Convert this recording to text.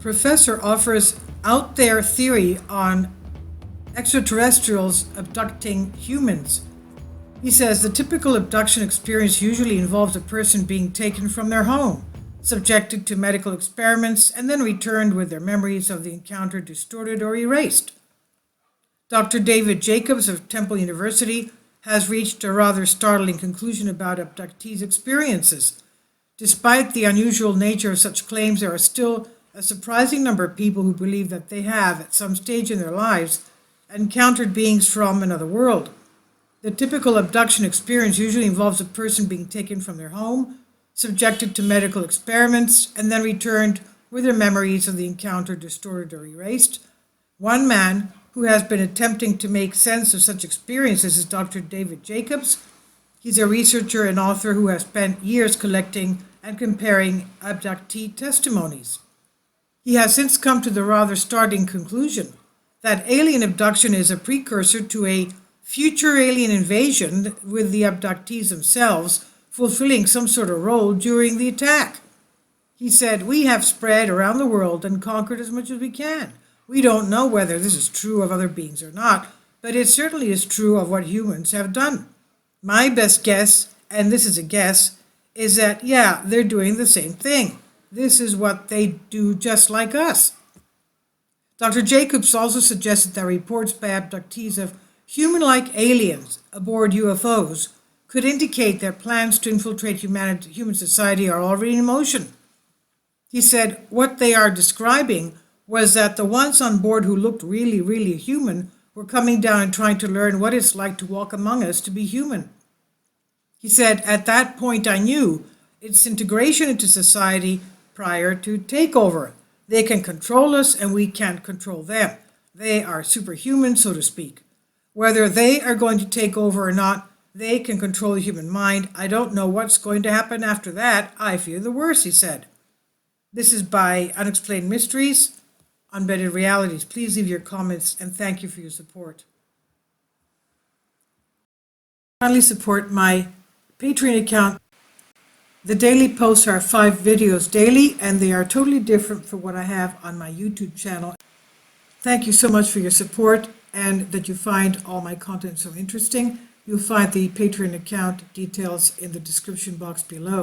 professor offers out there theory on extraterrestrials abducting humans. He says the typical abduction experience usually involves a person being taken from their home, subjected to medical experiments, and then returned with their memories of the encounter distorted or erased. Dr. David Jacobs of Temple University has reached a rather startling conclusion about abductees' experiences. Despite the unusual nature of such claims, there are still a surprising number of people who believe that they have, at some stage in their lives, encountered beings from another world. The typical abduction experience usually involves a person being taken from their home, subjected to medical experiments, and then returned with their memories of the encounter distorted or erased. One man who has been attempting to make sense of such experiences is Dr. David Jacobs. He's a researcher and author who has spent years collecting and comparing abductee testimonies. He has since come to the rather startling conclusion that alien abduction is a precursor to a future alien invasion, with the abductees themselves fulfilling some sort of role during the attack. He said, "We have spread around the world and conquered as much as we can. We don't know whether this is true of other beings or not, but it certainly is true of what humans have done. My best guess, and this is a guess, is that, yeah, they're doing the same thing. This is what they do just like us." Dr. Jacobs also suggested that reports by abductees of human-like aliens aboard UFOs could indicate that plans to infiltrate human society are already in motion. He said what they are describing was that the ones on board who looked really, really human were coming down and trying to learn what it's like to walk among us, to be human. He said, "At that point I knew it's integration into society prior to takeover. They can control us and we can't control them. They are superhuman, so to speak. Whether they are going to take over or not, they can control the human mind. I don't know what's going to happen after that. I fear the worst," he said. This is by Unexplained Mysteries, Unvetted Realities. Please leave your comments and thank you for your support. Kindly support my Patreon account. The daily posts are 5 videos daily, and they are totally different from what I have on my YouTube channel. Thank you so much for your support and that you find all my content so interesting. You'll find the Patreon account details in the description box below.